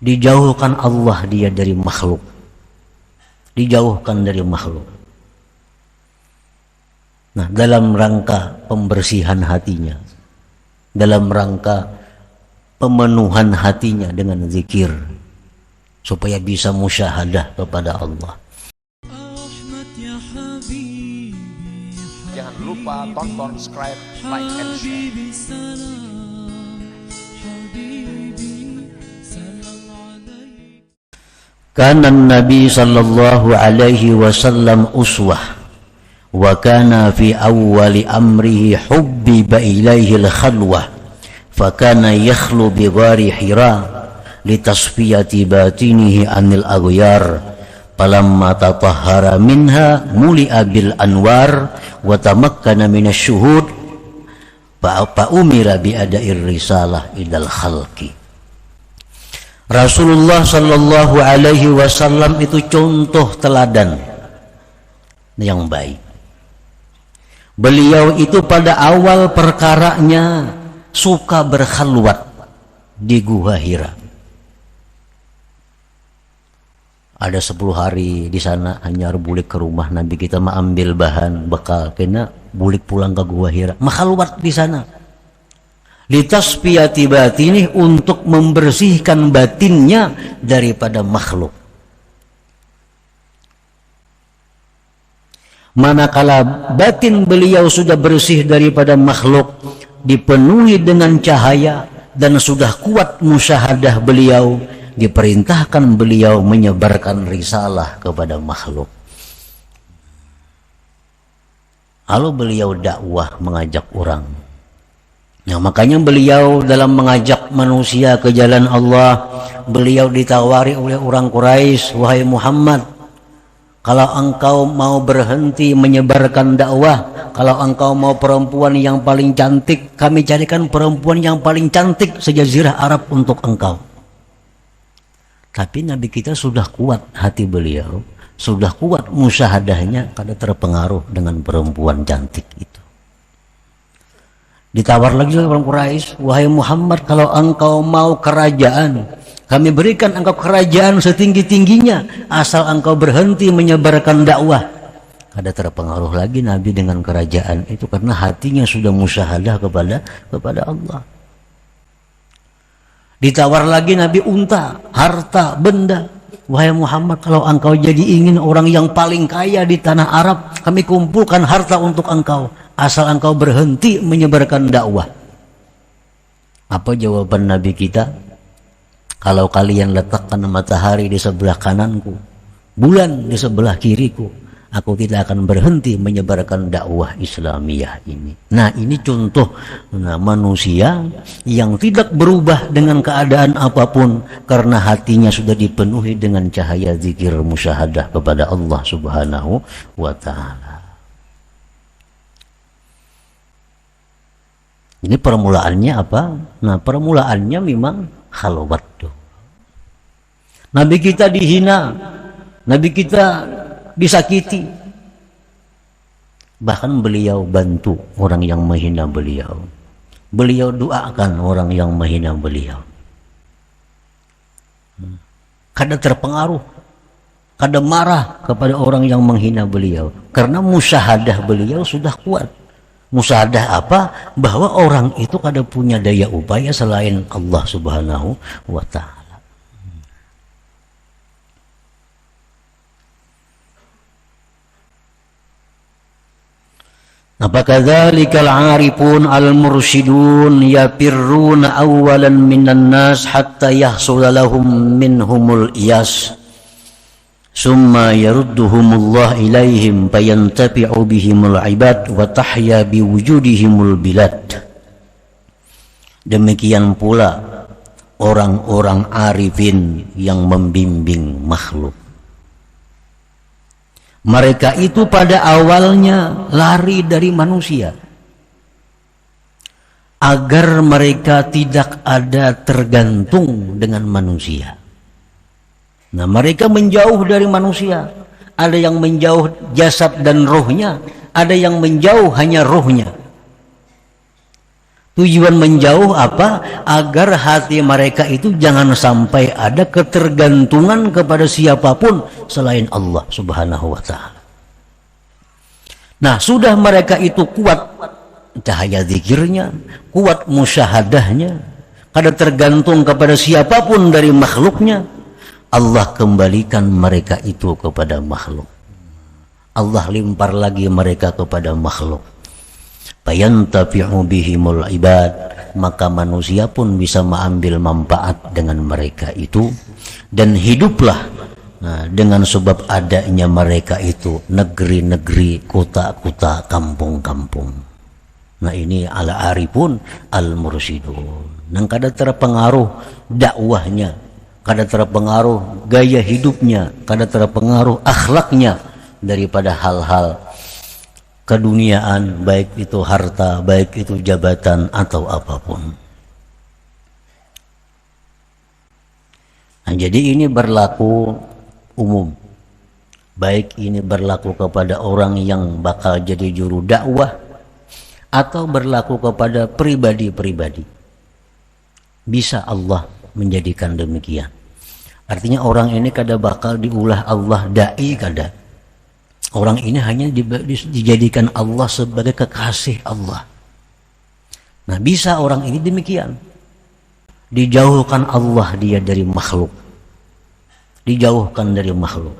Dijauhkan Allah dia dari makhluk, dijauhkan dari makhluk. Nah, dalam rangka pembersihan hatinya, dalam rangka pemenuhan hatinya dengan zikir, supaya bisa musyahadah kepada Allah. Jangan lupa tonton, subscribe, like, and share. Kana Nabi sallallahu alaihi wasallam uswah, wa kana fi awwali amrihi hubbiba ilaihi al-khalwah, fa kana yakhlu bi ghari Hira litasfiyati batinihi anil aghyar, falamma tatahhara minha muli'a bil anwar wa tamakkana minasy-syuhud fa umira bi ada'ir risalah idal khalqi. Rasulullah sallallahu alaihi wasallam itu contoh teladan yang baik. Beliau itu pada awal perkaranya suka berkhalwat di Gua Hira. Ada 10 hari di sana, hanya bulik ke rumah Nabi kita ambil bahan bekal, kena bulik pulang ke Gua Hira, makhalwat di sana. Litasfiyati batini, untuk membersihkan batinnya daripada makhluk. Manakala batin beliau sudah bersih daripada makhluk, dipenuhi dengan cahaya, dan sudah kuat musyahadah beliau, diperintahkan beliau menyebarkan risalah kepada makhluk. Lalu beliau dakwah, mengajak orang. Nah, makanya beliau dalam mengajak manusia ke jalan Allah, beliau ditawari oleh orang Quraisy, wahai Muhammad, kalau engkau mau berhenti menyebarkan dakwah, kalau engkau mau perempuan yang paling cantik, kami carikan perempuan yang paling cantik sejazirah Arab untuk engkau. Tapi Nabi kita sudah kuat hati beliau, sudah kuat musyahadahnya, kada terpengaruh dengan perempuan cantik itu. Ditawar lagi oleh orang Quraisy, wahai Muhammad, kalau engkau mau kerajaan, kami berikan engkau kerajaan setinggi-tingginya, asal engkau berhenti menyebarkan dakwah. Kada terpengaruh lagi Nabi dengan kerajaan itu, karena hatinya sudah musyahadah kepada Allah. Ditawar lagi Nabi unta, harta, benda. Wahai Muhammad, kalau engkau jadi ingin orang yang paling kaya di tanah Arab, kami kumpulkan harta untuk engkau, asal engkau berhenti menyebarkan dakwah. Apa jawaban Nabi kita? Kalau kalian letakkan matahari di sebelah kananku, bulan di sebelah kiriku, aku tidak akan berhenti menyebarkan dakwah Islamiyah ini. Nah, ini contoh manusia yang tidak berubah dengan keadaan apapun, karena hatinya sudah dipenuhi dengan cahaya zikir musyahadah kepada Allah Subhanahu wa ta'ala. Ini permulaannya apa? Nah, permulaannya memang khalwat tuh. Nabi kita dihina, Nabi kita disakiti, bahkan beliau bantu orang yang menghina beliau, beliau doakan orang yang menghina beliau. Kada terpengaruh, kada marah kepada orang yang menghina beliau, karena musyahadah beliau sudah kuat. Musyahadah apa? Bahwa orang itu kada punya daya upaya selain Allah Subhanahu wa ta'ala. Apakadzalikal 'arifun al-mursyidun yafirruna awwalan minan nas hatta yahsula lahum minhumul iyas, summa yarudduhumullah ilaihim fayantafi'u bihimul ibad wa tahya biwujudihimul bilad. Demikian pula orang-orang arifin yang membimbing makhluk. Mereka itu pada awalnya lari dari manusia, agar mereka tidak ada tergantung dengan manusia. Nah, mereka menjauh dari manusia. Ada yang menjauh jasad dan rohnya, ada yang menjauh hanya rohnya. Tujuan menjauh apa? Agar hati mereka itu jangan sampai ada ketergantungan kepada siapapun selain Allah Subhanahu wa ta'ala. Nah, sudah mereka itu kuat cahaya zikirnya, kuat musyahadahnya, kada tergantung kepada siapapun dari makhluknya, Allah kembalikan mereka itu kepada makhluk. Allah limpar lagi mereka kepada makhluk. Fayantafi'u bihimul ibad, maka manusia pun bisa mengambil manfaat dengan mereka itu, dan hiduplah dengan sebab adanya mereka itu negeri-negeri, kota-kota, kampung-kampung. Nah, ini ala arifun al mursyidun. Nang kada terpengaruh dakwahnya, kada terpengaruh gaya hidupnya, kada terpengaruh akhlaknya daripada hal-hal keduniaan, baik itu harta, baik itu jabatan atau apapun. Nah, jadi ini berlaku umum. Baik ini berlaku kepada orang yang bakal jadi juru dakwah atau berlaku kepada pribadi-pribadi. Bisa Allah menjadikan demikian. Artinya orang ini kada bakal diulah Allah dai kada. Orang ini hanya dijadikan Allah sebagai kekasih Allah. Nah, bisa orang ini demikian. Dijauhkan Allah dia dari makhluk. Dijauhkan dari makhluk.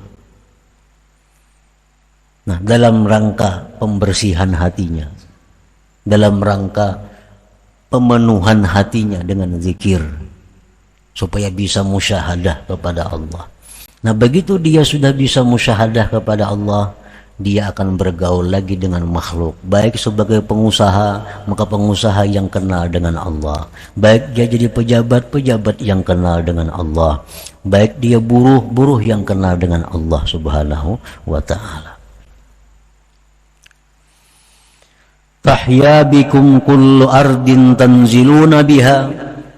Nah, dalam rangka pembersihan hatinya, dalam rangka pemenuhan hatinya dengan zikir, supaya bisa musyahadah kepada Allah. Nah, begitu dia sudah bisa musyahadah kepada Allah, dia akan bergaul lagi dengan makhluk. Baik sebagai pengusaha, maka pengusaha yang kenal dengan Allah. Baik dia jadi pejabat yang kenal dengan Allah. Baik dia buruh yang kenal dengan Allah Subhanahu wa ta'ala. Tahya bikum kullu ardin tanziluna biha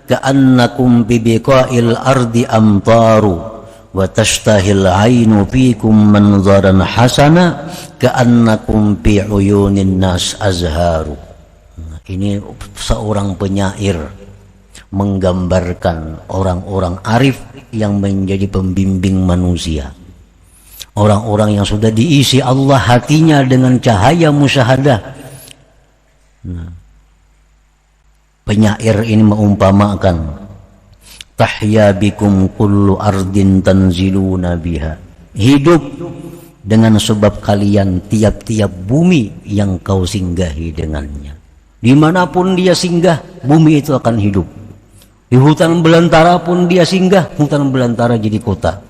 ka'annakum bibiqa'il ardi amtaru wa tashtahil ainu fikum manzaran hasana ka'annakum fi uyunin nas azharu. Ini seorang penyair menggambarkan orang-orang arif yang menjadi pembimbing manusia, orang-orang yang sudah diisi Allah hatinya dengan cahaya musyahadah. Penyair ini mengumpamakan tahya bikum kullu ardin tanziluna biha, hidup dengan sebab kalian tiap-tiap bumi yang kau singgahi dengannya. Dimanapun dia singgah, bumi itu akan hidup. Di hutan belantara pun dia singgah, hutan belantara jadi kota.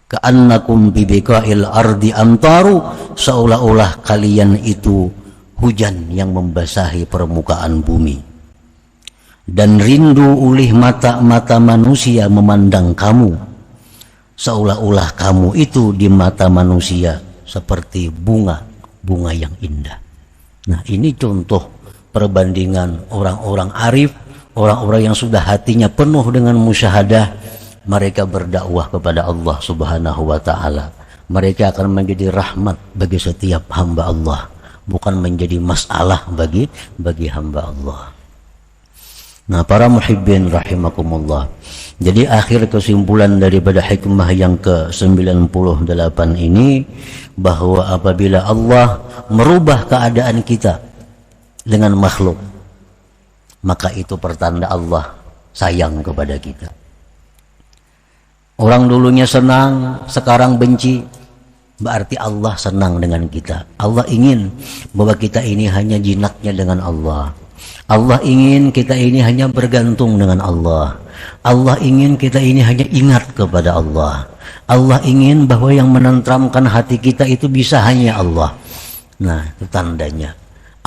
Ka'annakum bibiqa'il ardi amtaru, seolah-olah kalian itu hujan yang membasahi permukaan bumi. Dan rindu oleh mata-mata manusia memandang kamu, seolah-olah kamu itu di mata manusia seperti bunga yang indah. Nah, ini contoh perbandingan orang-orang arif, orang-orang yang sudah hatinya penuh dengan musyahadah. Mereka berdakwah kepada Allah Subhanahu wa ta'ala. Mereka akan menjadi rahmat bagi setiap hamba Allah, bukan menjadi masalah bagi hamba Allah. Nah, para muhibbin rahimakumullah. Jadi akhir kesimpulan daripada hikmah yang ke-98 ini, bahwa apabila Allah merubah keadaan kita dengan makhluk, maka itu pertanda Allah sayang kepada kita. Orang dulunya senang, sekarang benci, berarti Allah senang dengan kita. Allah ingin bahwa kita ini hanya jinaknya dengan Allah. Allah ingin kita ini hanya bergantung dengan Allah. Allah ingin kita ini hanya ingat kepada Allah. Allah ingin bahwa yang menenteramkan hati kita itu bisa hanya Allah. Nah, itu tandanya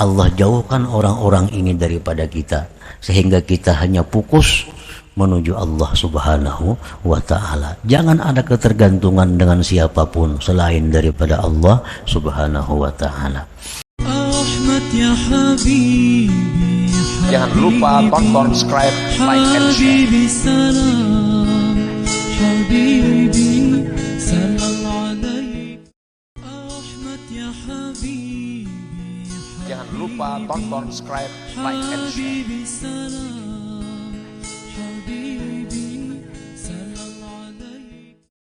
Allah jauhkan orang-orang ini daripada kita, sehingga kita hanya fokus menuju Allah Subhanahu wa ta'ala. Jangan ada ketergantungan dengan siapapun selain daripada Allah Subhanahu wa ta'ala. Jangan lupa tonton, subscribe, like, and share. Jangan lupa tonton, subscribe, like, and share. حبيبي سلام